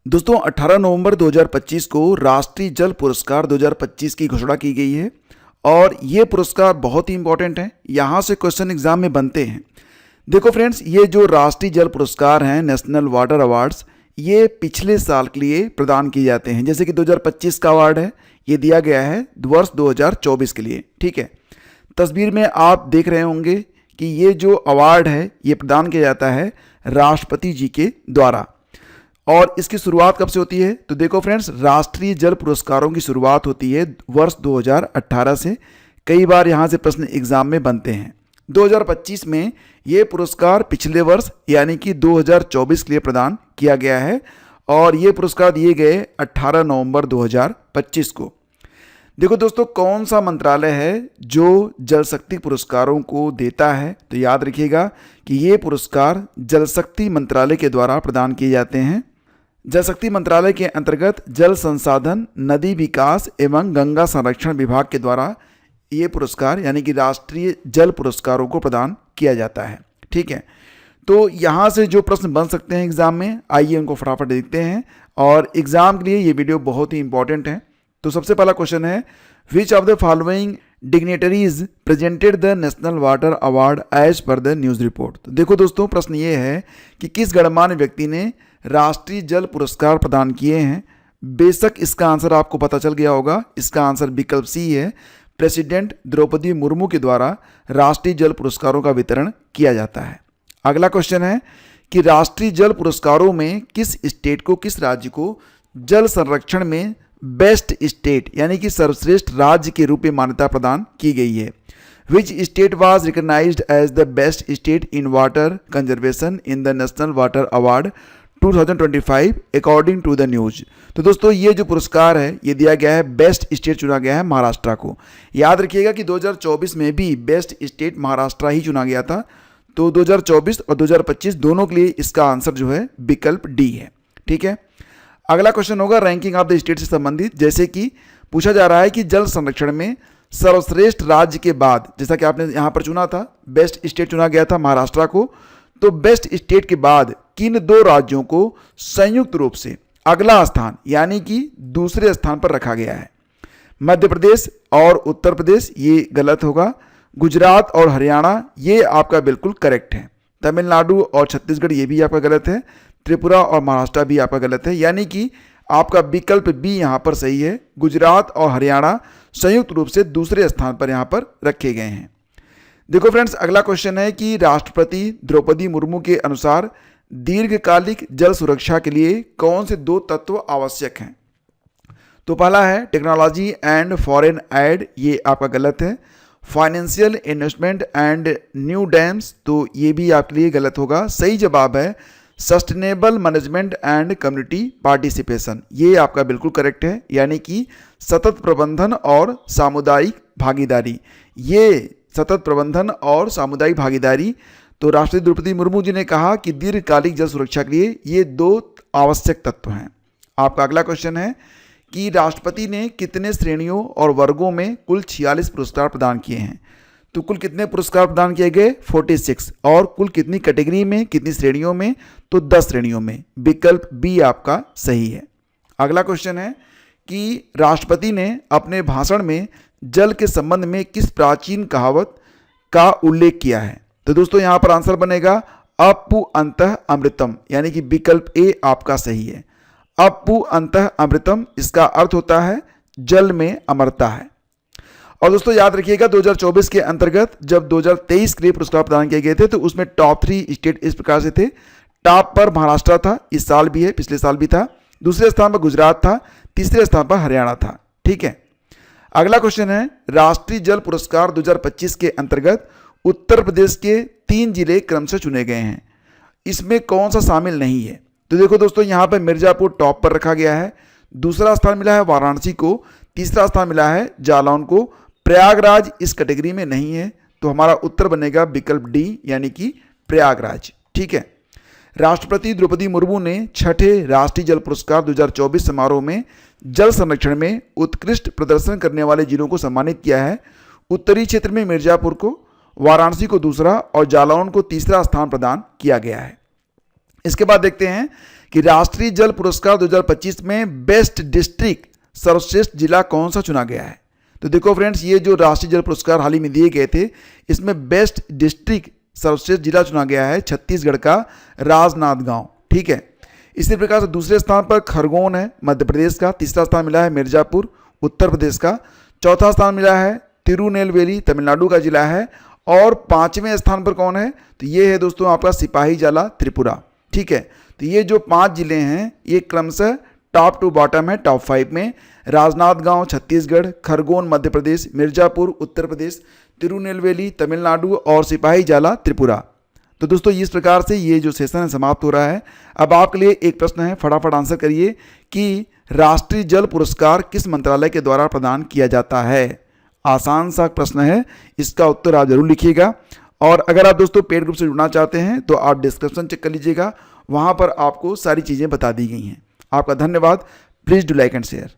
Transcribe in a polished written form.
दोस्तों 18 नवंबर 2025 को राष्ट्रीय जल पुरस्कार 2025 की घोषणा की गई है और ये पुरस्कार बहुत ही इंपॉर्टेंट है। यहाँ से क्वेश्चन एग्जाम में बनते हैं। देखो फ्रेंड्स, ये जो राष्ट्रीय जल पुरस्कार हैं, नेशनल वाटर अवार्ड्स, ये पिछले साल के लिए प्रदान किए जाते हैं। जैसे कि 2025 का अवार्ड है, ये दिया गया है वर्ष 2024 के लिए। ठीक है, तस्वीर में आप देख रहे होंगे कि ये जो अवार्ड है ये प्रदान किया जाता है राष्ट्रपति जी के द्वारा। और इसकी शुरुआत कब से होती है? तो देखो फ्रेंड्स, राष्ट्रीय जल पुरस्कारों की शुरुआत होती है वर्ष 2018 से। कई बार यहाँ से प्रश्न एग्जाम में बनते हैं। 2025 में ये पुरस्कार पिछले वर्ष यानी कि 2024 के लिए प्रदान किया गया है और ये पुरस्कार दिए गए 18 नवंबर 2025 को। देखो दोस्तों, कौन सा मंत्रालय है जो जल शक्ति पुरस्कारों को देता है? तो याद रखिएगा कि ये पुरस्कार जल शक्ति मंत्रालय के द्वारा प्रदान किए जाते हैं। जल शक्ति मंत्रालय के अंतर्गत जल संसाधन, नदी विकास एवं गंगा संरक्षण विभाग के द्वारा ये पुरस्कार यानी कि राष्ट्रीय जल पुरस्कारों को प्रदान किया जाता है। ठीक है, तो यहाँ से जो प्रश्न बन सकते हैं एग्जाम में, आइए उनको फटाफट देखते हैं। और एग्जाम के लिए ये वीडियो बहुत ही इंपॉर्टेंट है। तो सबसे पहला क्वेश्चन है, which of the following dignitaries presented the national water award as per the news report. तो देखो दोस्तों, प्रश्न ये है कि किस गणमान्य व्यक्ति ने राष्ट्रीय जल पुरस्कार प्रदान किए हैं। बेशक इसका आंसर आपको पता चल गया होगा। इसका आंसर विकल्प सी है। प्रेसिडेंट द्रौपदी मुर्मू के द्वारा राष्ट्रीय जल पुरस्कारों का वितरण किया जाता है। अगला क्वेश्चन है कि राष्ट्रीय जल पुरस्कारों में किस स्टेट को, किस राज्य को जल संरक्षण में बेस्ट स्टेट यानी कि सर्वश्रेष्ठ राज्य के रूप में मान्यता प्रदान की गई है। Which state was recognised as the best state in water conservation in the national water award 2025 according to the news. तो दोस्तों, ये जो पुरस्कार है ये दिया गया है, बेस्ट स्टेट चुना गया है महाराष्ट्र को। याद रखिएगा कि 2024 में भी बेस्ट स्टेट महाराष्ट्र ही चुना गया था। तो 2024 और 2025 दोनों के लिए इसका आंसर जो है विकल्प डी है। ठीक है, अगला क्वेश्चन होगा रैंकिंग ऑफ द स्टेट से संबंधित। जैसे कि पूछा जा रहा है कि जल संरक्षण में सर्वश्रेष्ठ राज्य के बाद, जैसा कि आपने यहाँ पर चुना था, बेस्ट स्टेट चुना गया था महाराष्ट्र को, तो बेस्ट स्टेट के बाद किन दो राज्यों को संयुक्त रूप से अगला स्थान यानी कि दूसरे स्थान पर रखा गया है? मध्य प्रदेश और उत्तर प्रदेश ये गलत होगा। गुजरात और हरियाणा ये आपका बिल्कुल करेक्ट है। तमिलनाडु और छत्तीसगढ़ ये भी आपका गलत है। त्रिपुरा और महाराष्ट्र भी आपका गलत है, यानी कि आपका विकल्प बी यहाँ पर सही है। गुजरात और हरियाणा संयुक्त रूप से दूसरे स्थान पर यहाँ पर रखे गए हैं। देखो फ्रेंड्स, अगला क्वेश्चन है कि राष्ट्रपति द्रौपदी मुर्मू के अनुसार दीर्घकालिक जल सुरक्षा के लिए कौन से दो तत्व आवश्यक हैं? तो पहला है टेक्नोलॉजी एंड फॉरेन एड, ये आपका गलत है। Financial investment and new dams, तो ये भी आपके लिए गलत होगा। सही जवाब है sustainable management and community participation, ये आपका बिल्कुल करेक्ट है, यानी कि सतत प्रबंधन और सामुदायिक भागीदारी। ये सतत प्रबंधन और सामुदायिक भागीदारी, तो राष्ट्रपति द्रौपदी मुर्मू जी ने कहा कि दीर्घकालिक जल सुरक्षा के लिए ये दो आवश्यक तत्व हैं। आपका अगला क्वेश्चन है कि राष्ट्रपति ने कितने श्रेणियों और वर्गों में कुल 46 पुरस्कार प्रदान किए हैं? तो कुल कितने पुरस्कार प्रदान किए गए? 46। और कुल कितनी कैटेगरी में, कितनी श्रेणियों में? तो 10 श्रेणियों में। विकल्प बी आपका सही है। अगला क्वेश्चन है कि राष्ट्रपति ने अपने भाषण में जल के संबंध में किस प्राचीन कहावत का उल्लेख किया है? तो दोस्तों, यहाँ पर आंसर बनेगा अपु अंतः अमृतम, यानी कि विकल्प ए आपका सही है। अपु अंतः अमृतम, इसका अर्थ होता है जल में अमरता है। और दोस्तों याद रखिएगा 2024 के अंतर्गत जब 2023 के लिए पुरस्कार प्रदान किए गए थे तो उसमें टॉप 3 स्टेट इस प्रकार से थे। टॉप पर महाराष्ट्र था, इस साल भी है, पिछले साल भी था। दूसरे स्थान पर गुजरात था, तीसरे स्थान पर हरियाणा था। ठीक है, अगला क्वेश्चन है राष्ट्रीय जल पुरस्कार 2025 के अंतर्गत उत्तर प्रदेश के 3 जिले क्रमशः चुने गए हैं। इसमें कौन सा शामिल नहीं है? तो देखो दोस्तों, यहाँ पर मिर्जापुर टॉप पर रखा गया है। दूसरा स्थान मिला है वाराणसी को। तीसरा स्थान मिला है जालौन को। प्रयागराज इस कैटेगरी में नहीं है, तो हमारा उत्तर बनेगा विकल्प डी, यानी कि प्रयागराज। ठीक है, राष्ट्रपति द्रौपदी मुर्मू ने 6ठे राष्ट्रीय जल पुरस्कार 2024 समारोह में जल संरक्षण में उत्कृष्ट प्रदर्शन करने वाले जिलों को सम्मानित किया है। उत्तरी क्षेत्र में मिर्जापुर को, वाराणसी को दूसरा और जालौन को तीसरा स्थान प्रदान किया गया है। इसके बाद देखते हैं कि राष्ट्रीय जल पुरस्कार 2025 में बेस्ट डिस्ट्रिक्ट सर्वश्रेष्ठ जिला कौन सा चुना गया है। तो देखो फ्रेंड्स, ये जो राष्ट्रीय जल पुरस्कार हाल ही में दिए गए थे, इसमें बेस्ट डिस्ट्रिक्ट सर्वश्रेष्ठ जिला चुना गया है छत्तीसगढ़ का राजनांदगांव। ठीक है। इसी प्रकार से दूसरे स्थान पर खरगोन है मध्य प्रदेश का, तीसरा स्थान मिला है मिर्जापुर उत्तर प्रदेश का, चौथा स्थान मिला है तिरुनेलवेली तमिलनाडु का जिला है, और पांचवें स्थान पर कौन है, तो ये है दोस्तों आपका सिपाहीजाला त्रिपुरा। ठीक है। तो ये जो 5 जिले हैं ये क्रमशः टॉप टू बॉटम है टॉप 5 में। राजनांदगांव छत्तीसगढ़, खरगोन मध्य प्रदेश, मिर्जापुर उत्तर प्रदेश, तिरुनेलवेली तमिलनाडु और सिपाहीजाला त्रिपुरा। तो दोस्तों इस प्रकार से ये जो सेशन है समाप्त हो रहा है। अब आपके लिए एक प्रश्न है, फटाफट आंसर करिए कि राष्ट्रीय जल पुरस्कार किस मंत्रालय के द्वारा प्रदान किया जाता है। आसान सा प्रश्न है, इसका उत्तर आप जरूर लिखिएगा। और अगर आप दोस्तों पेड ग्रुप से जुड़ना चाहते हैं तो आप डिस्क्रिप्शन चेक कर लीजिएगा, वहाँ पर आपको सारी चीज़ें बता दी गई हैं। आपका धन्यवाद। Please do like and share.